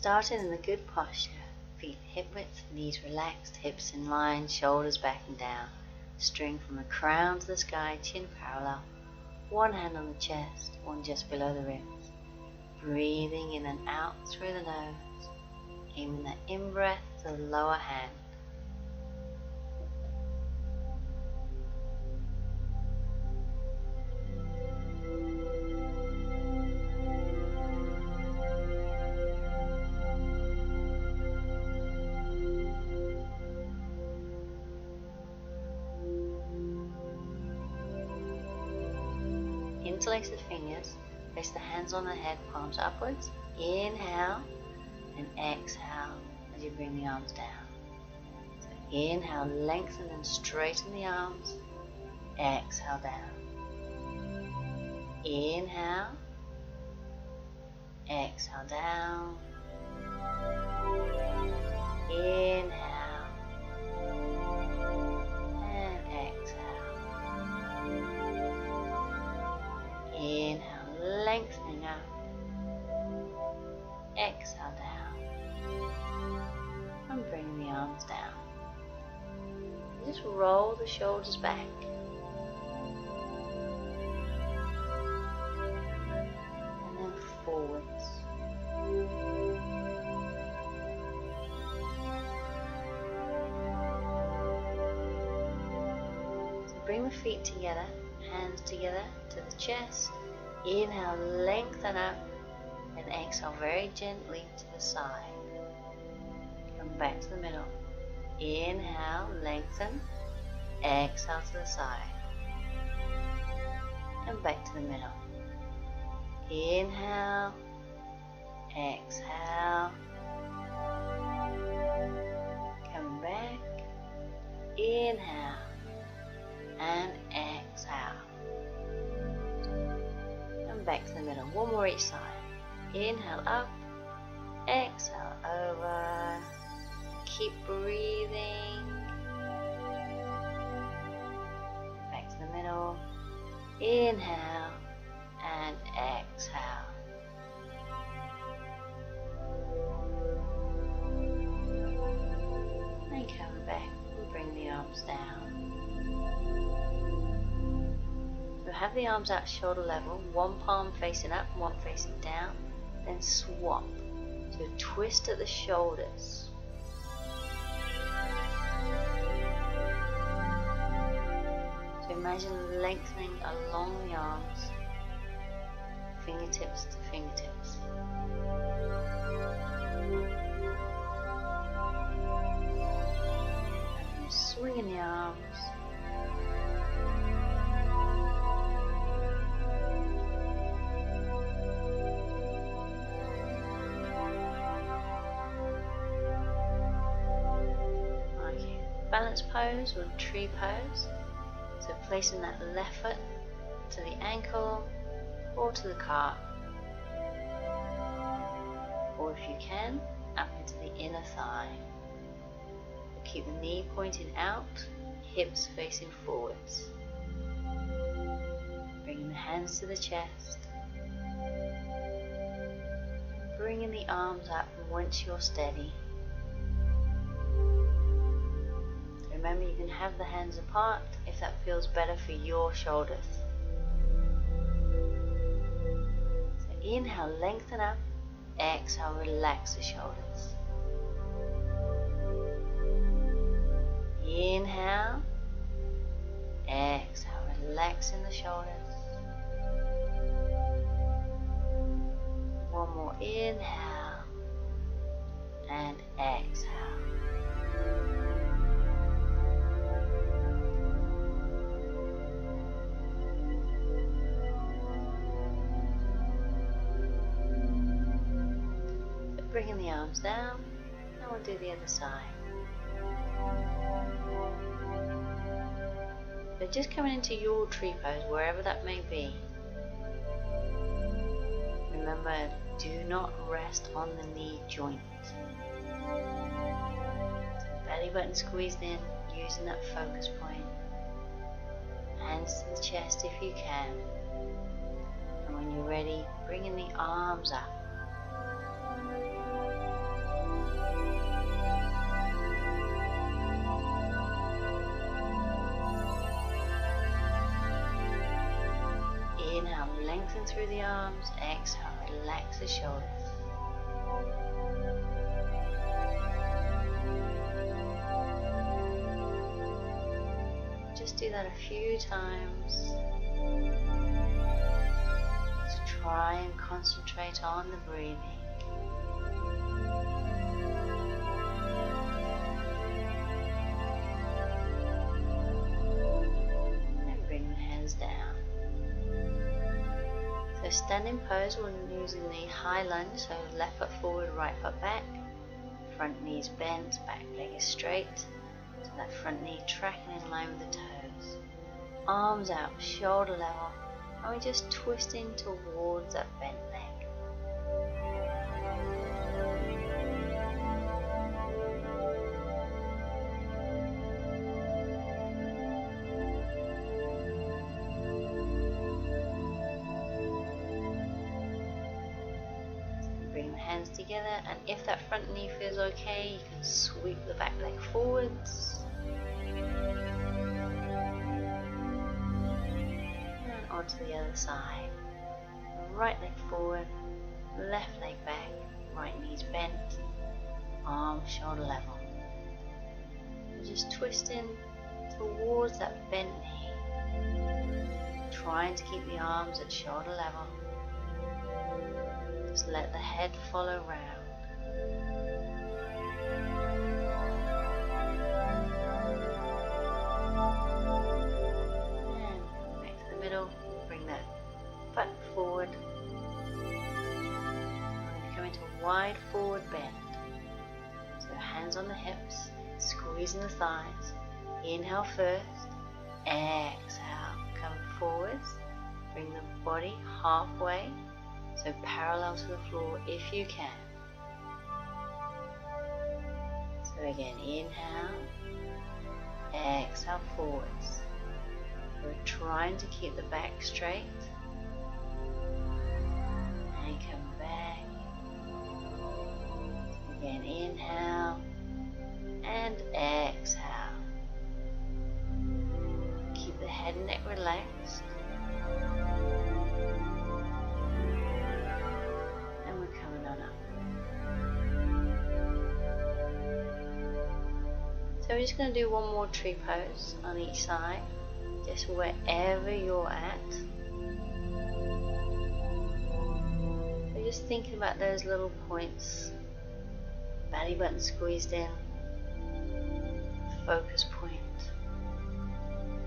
Starting in a good posture, feet hip width, knees relaxed, hips in line, shoulders back and down. String from the crown to the sky, chin parallel. One hand on the chest, one just below the ribs. Breathing in and out through the nose. Aiming that in-breath to the lower hand. Interlace the fingers, place the hands on the head, palms upwards. Inhale and exhale as you bring the arms down. So inhale, lengthen and straighten the arms. Exhale down. Inhale. Exhale down. Inhale. And exhale. Inhale, lengthening out. Exhale down. And bring the arms down. Just roll the shoulders back. And then forwards. So bring the feet together, hands together to the chest. Inhale, lengthen up. And exhale very gently to the side. Come back to the middle. Inhale, lengthen. Exhale to the side. And back to the middle. Inhale. Exhale. Come back. Inhale. And exhale. And back to the middle. One more each side. Inhale up, exhale over, keep breathing, back to the middle, inhale and exhale. And come back and bring the arms down. So have the arms out shoulder level, one palm facing up, one facing down. Then swap, so twist at the shoulders. So imagine lengthening along the arms, fingertips to fingertips. And swinging the arms. Balance pose or tree pose. So placing that left foot to the ankle or to the calf. Or if you can, up into the inner thigh. Keep the knee pointing out, hips facing forwards. Bringing the hands to the chest. Bringing the arms up once you're steady. Remember, you can have the hands apart if that feels better for your shoulders. So inhale, lengthen up. Exhale, relax the shoulders. Inhale. Exhale, relaxing the shoulders. One more inhale. And exhale. Bringing the arms down, and we'll do the other side. So just coming into your tree pose, wherever that may be. Remember, do not rest on the knee joint. Belly button squeezed in, using that focus point. Hands to the chest if you can. And when you're ready, bringing the arms up. Inhale, lengthen through the arms. Exhale, relax the shoulders. Just do that a few times to try and concentrate on the breathing. And bring the hands down. So standing pose, we're using the high lunge, so left foot forward, right foot back, front knee's bent, back leg is straight, so that front knee tracking in line with the toes. Arms out, shoulder level, and we're just twisting towards that bent leg. Bring the hands together, and if that front knee feels okay, you can sweep the back leg forwards. And onto the other side. Right leg forward, left leg back, right knee's bent, arms shoulder level. And just twisting towards that bent knee. Trying to keep the arms at shoulder level. Just let the head follow round. And back to the middle. Bring that butt forward. And come into a wide forward bend. So hands on the hips, squeezing the thighs. Inhale first. Exhale. Come forwards. Bring the body halfway. So parallel to the floor if you can. So again, inhale, exhale forwards. We're trying to keep the back straight. And come back. Again, inhale and exhale. Keep the head and neck relaxed. So we're just going to do one more tree pose on each side, just wherever you're at. So just thinking about those little points, belly button squeezed in, focus point,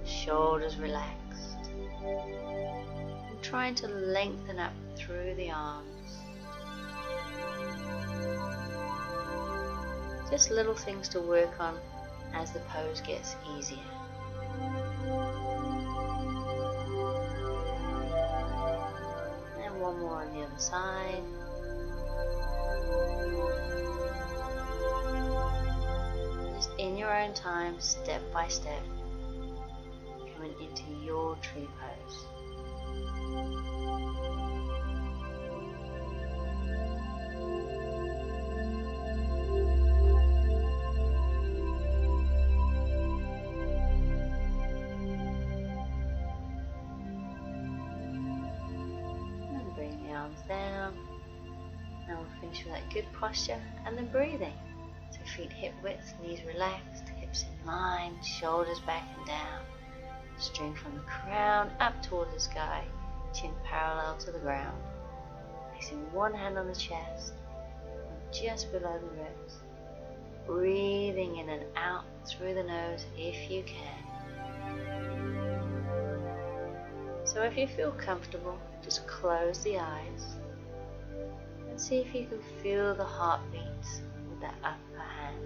shoulders relaxed, and trying to lengthen up through the arms. Just little things to work on as the pose gets easier. And one more on the other side. Just in your own time, step by step, coming into your tree pose. Down. Now we'll finish with that good posture and then breathing. So feet hip width, knees relaxed, hips in line, shoulders back and down. String from the crown up towards the sky, chin parallel to the ground. Placing one hand on the chest, just below the ribs. Breathing in and out through the nose if you can. So if you feel comfortable, just close the eyes and see if you can feel the heartbeat with that upper hand.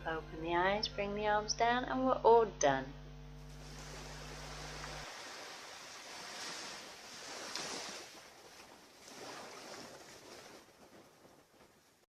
Open the eyes, bring the arms down, and we're all done.